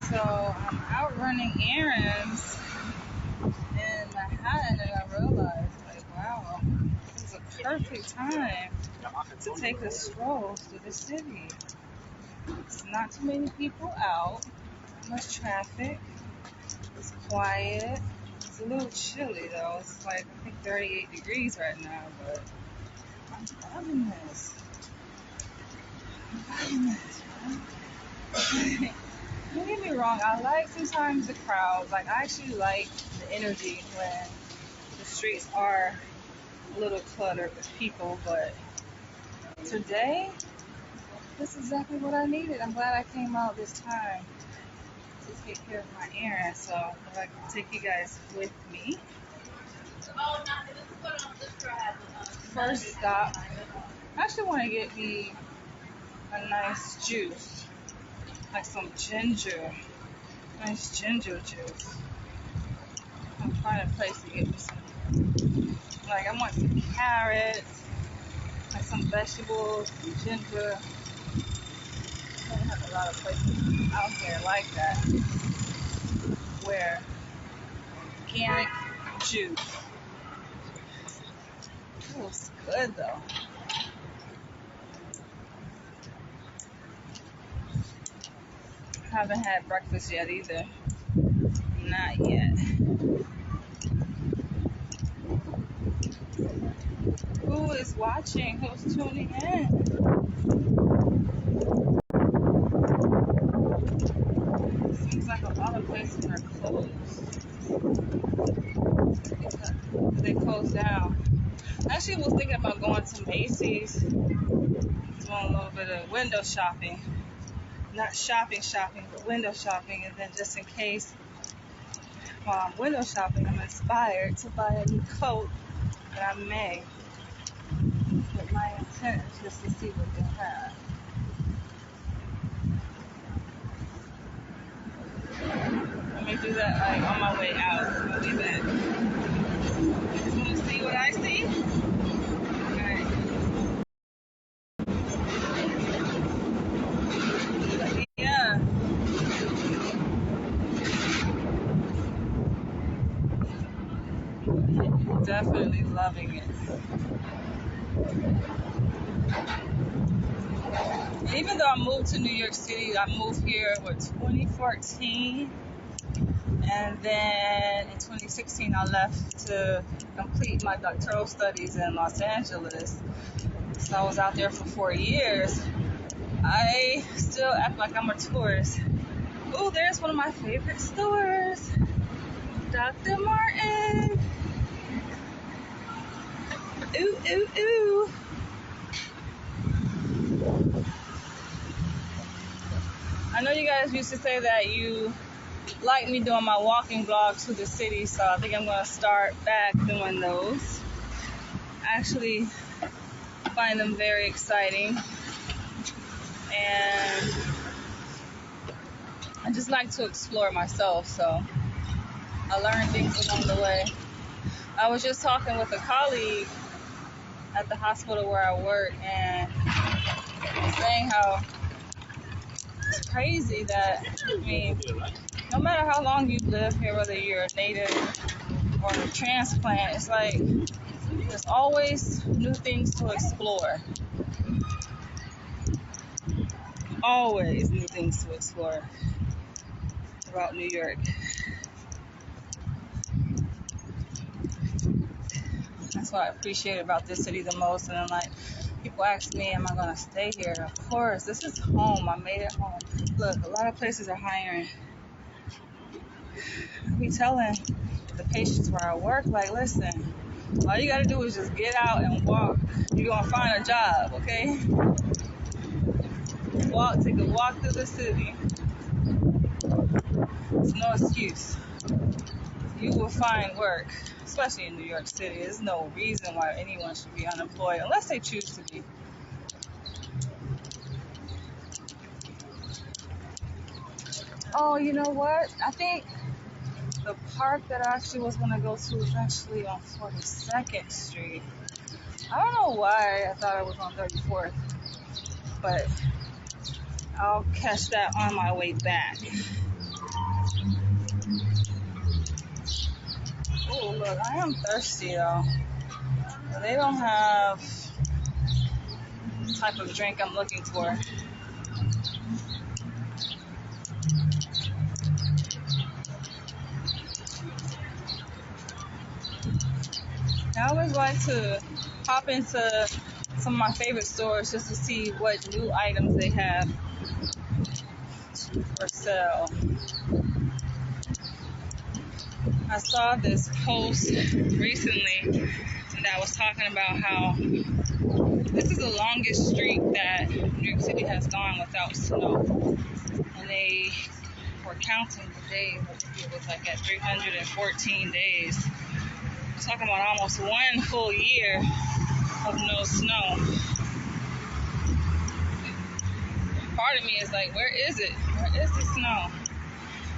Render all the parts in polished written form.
So I'm out running errands in Manhattan, and I realized, like, wow, this is a perfect time to take a stroll through the city. It's not too many people out, not much traffic, it's quiet. It's a little chilly though. It's like I think 38 degrees right now, but I'm loving this. I'm loving this, man. Don't get me wrong, I like sometimes the crowds. Like, I actually like the energy when the streets are a little cluttered with people, but today, this is exactly what I needed. I'm glad I came out this time to take care of my errands, so if I can take you guys with me. First stop, I actually want to get me a nice juice, like some ginger, nice ginger juice. I'm trying to find a place to get me some. Like, I want some carrots, like some vegetables, some ginger. I don't have a lot of places out here like that where organic juice. It looks good though. Haven't had breakfast yet either. Not yet. Who is watching? Who's tuning in? Seems like a lot of places are closed. They closed down. I actually was thinking about going to Macy's, doing a little bit of window shopping. Not shopping, but window shopping. And then just in case while I'm window shopping, I'm inspired to buy a new coat that I may. But my intent is just to see what they have. Let me do that like on my way out. I'll be back. You just want to see what I see? Alright. Yeah. Definitely loving it. Even though I moved to New York City, I moved here in 2014. And then in 2016, I left to complete my doctoral studies in Los Angeles. So I was out there for 4 years. I still act like I'm a tourist. Oh, there's one of my favorite stores, Dr. Martin. Ooh, ooh, ooh. I know you guys used to say that you like me doing my walking vlogs through the city, so I think I'm going to start back doing those. I actually find them very exciting, and I just like to explore myself, so I learn things along the way. I was just talking with a colleague at the hospital where I work, and saying how it's crazy that, I mean, no matter how long you live here, whether you're a native or a transplant, it's like there's always new things to explore. Always new things to explore about New York. That's what I appreciate about this city the most. And then, like, people ask me, am I going to stay here? Of course, this is home. I made it home. Look, a lot of places are hiring. I be telling the patients where I work, like, listen, all you got to do is just get out and walk. You're going to find a job, okay? Take a walk through the city. It's no excuse. You will find work, especially in New York City. There's no reason why anyone should be unemployed unless they choose to be. Oh, you know what? I think the park that I actually was going to go to is actually on 42nd Street. I don't know why I thought it was on 34th, but I'll catch that on my way back. Oh, look, I am thirsty though. They don't have the type of drink I'm looking for. I always like to pop into some of my favorite stores just to see what new items they have for sale. I saw this post recently that was talking about how this is the longest streak that New York City has gone without snow. And they were counting the days. I think it was like at 314 days. We're talking about almost one full year of no snow. Part of me is like, where is it? Where is the snow?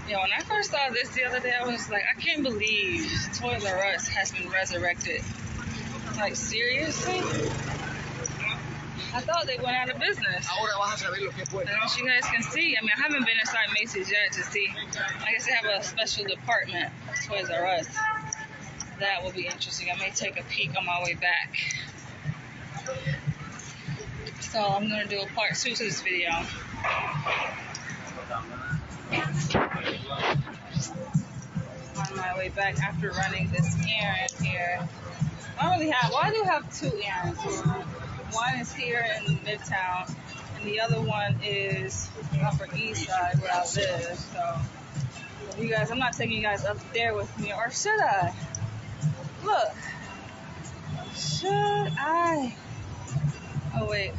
Yeah, when I first saw this the other day, I was like, I can't believe Toys R Us has been resurrected. Like, seriously? I thought they went out of business. And as you guys can see, I mean, I haven't been inside Macy's yet to see. I guess they have a special department, Toys R Us. That will be interesting. I may take a peek on my way back. So I'm going to do a part 2 to this video. On my way back after running this errand here. I do have 2 errands. One is here in Midtown, and the other one is Upper East Side where I live. So, you guys, I'm not taking you guys up there with me, or should I? Look, should I? Oh wait,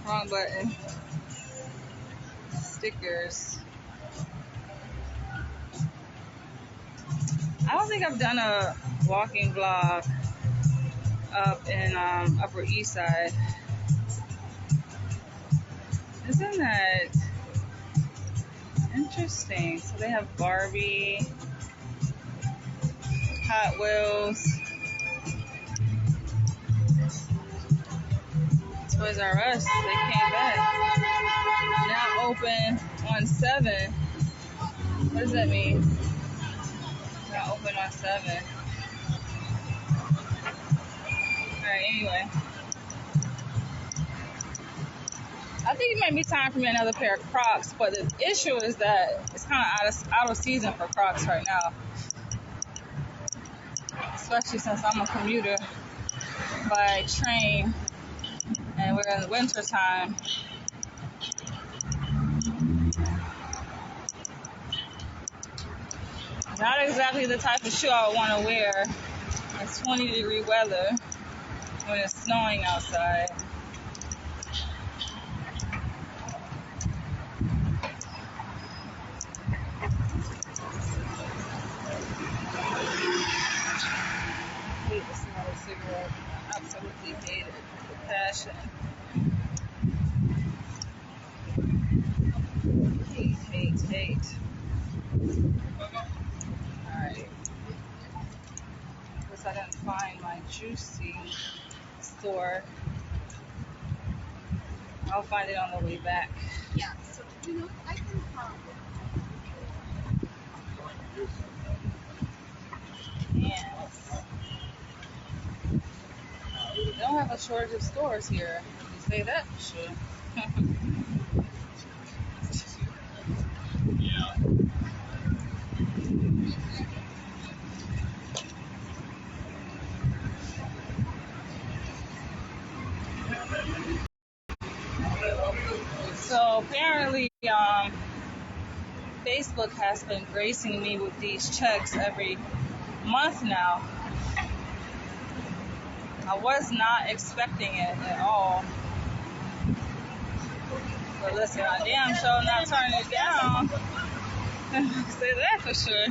wrong button. Stickers. I don't think I've done a walking vlog up in Upper East Side. Isn't that interesting? So they have Barbie, Hot Wheels, Toys R Us. They came back. Now open on 7. What does that mean? Now open on 7. Alright, anyway. I think it might be time for me another pair of Crocs, but the issue is that it's kind of out of season for Crocs right now. Especially since I'm a commuter by train and we're in the winter time. Not exactly the type of shoe I would want to wear in 20-degree weather when it's snowing outside. I hate the smell of cigarette. I absolutely hate it with passion. Hate. Alright. Guess I didn't find my juicy store. I'll find it on the way back. Yeah, so I can Yes. They don't have a shortage of stores here. You say that for sure. So apparently, Facebook has been gracing me with these checks every month now. I was not expecting it at all. But listen, I damn sure not turning it down. Say that for sure.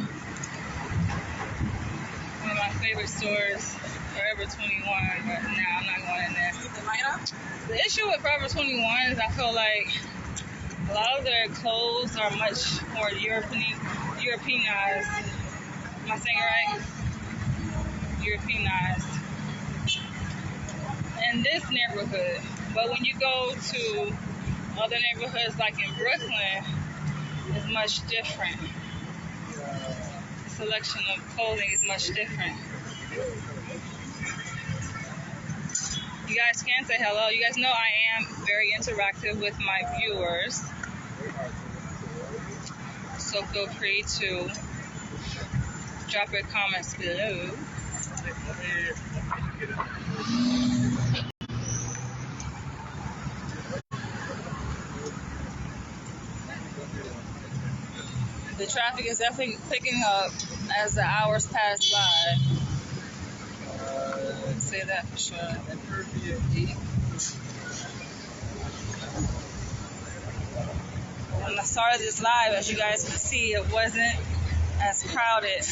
One of my favorite stores, Forever 21, but nah, I'm not going in there. The issue with Forever 21 is I feel like a lot of their clothes are much more Europeanized. Am I saying it right? Europeanized. In this neighborhood. But when you go to other neighborhoods like in Brooklyn, it's much different. The selection of clothing is much different. You guys can say hello. You guys know I am very interactive with my viewers, so feel free to drop your comments below. The traffic is definitely picking up as the hours pass by. I can say that for sure. When I started this live, as you guys can see, it wasn't as crowded,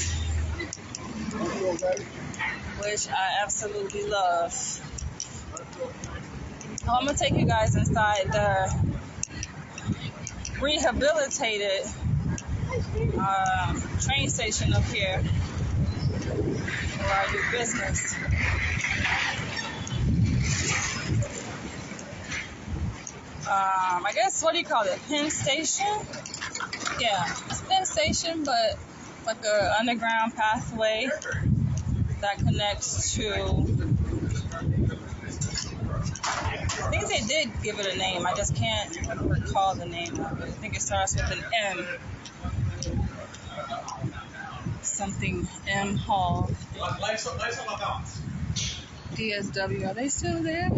which I absolutely love. I'm going to take you guys inside the rehabilitated train station up here where I do business. I guess, what do you call it? Penn Station? Yeah, it's Penn Station, but like a underground pathway that connects to, I think they did give it a name. I just can't recall the name of it. I think it starts with an M. Something M Hall. DSW. Are they still there?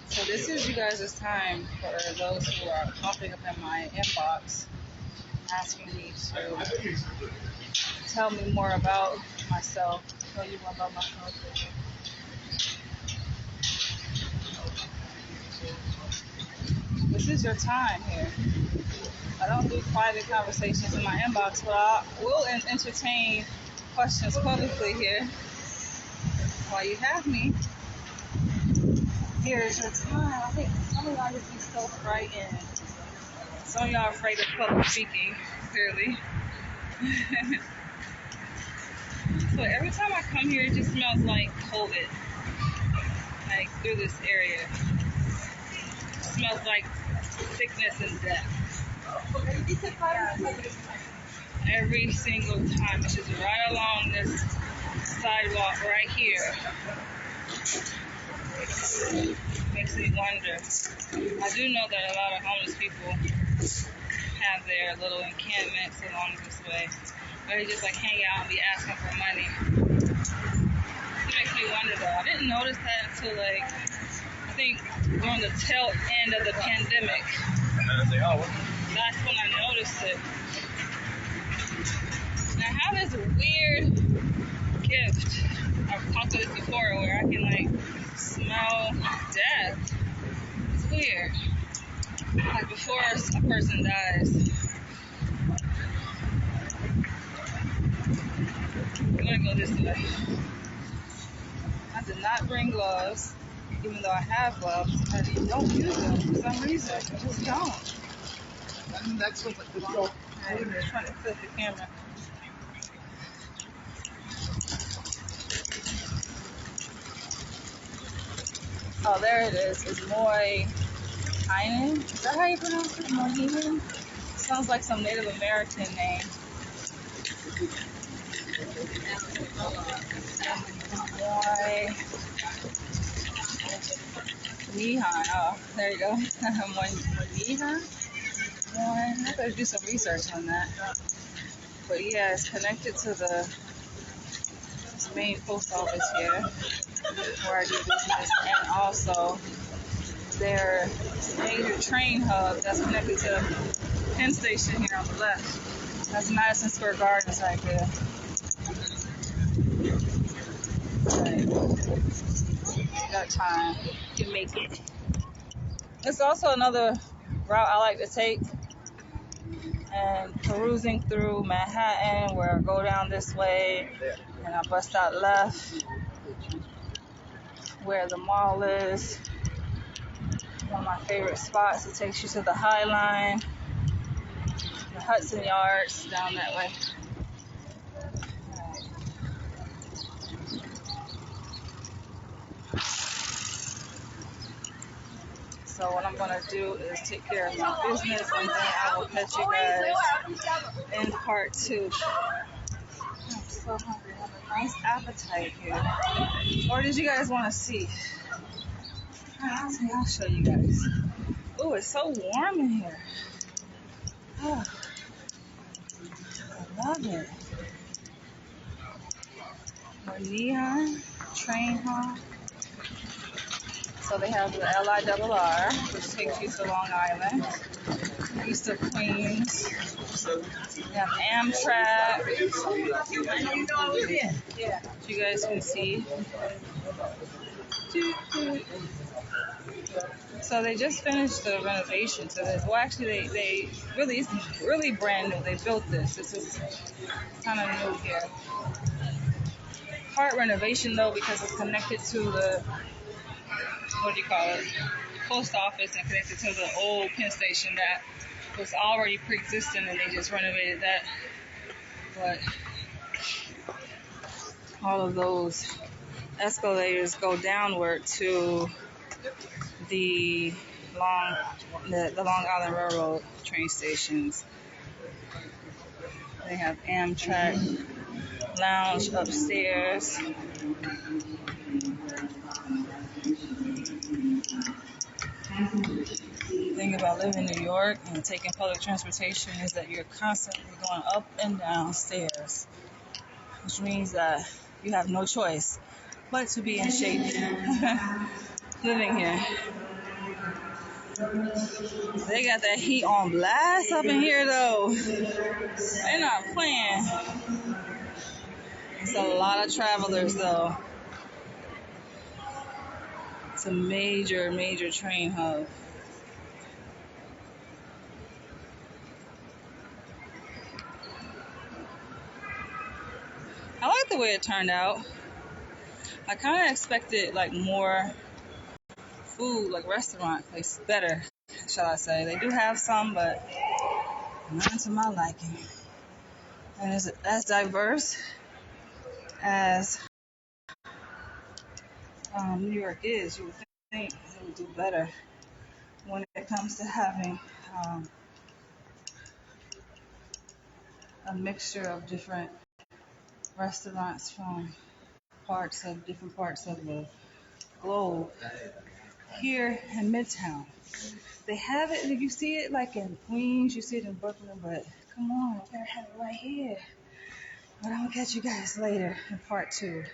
So this is you guys' time for those who are popping up in my inbox asking me to tell me more about myself, tell you more about myself. This is your time here. I don't do private conversations in my inbox, but I will entertain questions publicly here while you have me. Here is your time. I think some of y'all just be so frightened. Some of y'all are afraid of public speaking, clearly. So every time I come here, it just smells like COVID. Like through this area. It smells like sickness and death. Every single time. It's just right along this sidewalk right here. Makes me wonder. I do know that a lot of homeless people have their little encampments along this way, where they just like hang out and be asking for money. It makes me wonder though. I didn't notice that until like, I think during the tail end of the pandemic. That's when I noticed it. And I have this weird gift. I've talked about this before, where I can like smell death. It's weird. Like before a person dies. I'm gonna go this way. I did not bring gloves, even though I have gloves. I don't use them for some reason. I just don't. Next one, let's go. I'm just trying to flip the camera. Oh, there it is. It's Moy Heinen. Is that how you pronounce it? Moy Heinen? Sounds like some Native American name. Moy Nihan. Oh, there you go. Moy Nihan? I better do some research on that. But yeah, it's connected to the main post office here, where I do business, and also their major train hub that's connected to Penn Station here on the left. That's Madison Square Gardens right there. Right. Got time. You can make it. It's also another route I like to take, and perusing through Manhattan, where I go down this way and I bust out left where the mall is. One of my favorite spots. It takes you to the High Line, the Hudson Yards, down that way. So what I'm gonna do is take care of my business, and then I will catch you guys in part two. I'm so hungry. I have a nice appetite here. Or did you guys want to see? I'll show you guys. Oh, it's so warm in here. Oh, I love it. More neon, train hall. So they have the LIRR, which takes you to Long Island, east of Queens. They have Amtrak. Yeah, you guys can see. So they just finished the renovation to this. Well, actually, they really, it's really brand new. They built this. This is kind of new here. Part renovation though, because it's connected to the, what do you call it, post office, and connected to the old Penn station that was already pre-existing, and they just renovated that. But all of those escalators go downward to the the Long Island Railroad train stations. They have Amtrak lounge upstairs. The thing about living in New York and taking public transportation is that you're constantly going up and down stairs, which means that you have no choice but to be in shape living here. They got that heat on blast up in here though. They're not playing. It's a lot of travelers though. It's a major, major train hub. I like the way it turned out. I kind of expected like more food, like restaurant place, better, shall I say. They do have some, but not to my liking. And it's as diverse as New York is. You would think it would do better when it comes to having a mixture of different restaurants from different parts of the globe. Here in Midtown, they have it. You see it like in Queens, you see it in Brooklyn, but come on, we gotta have it right here. But I'm gonna catch you guys later in part two.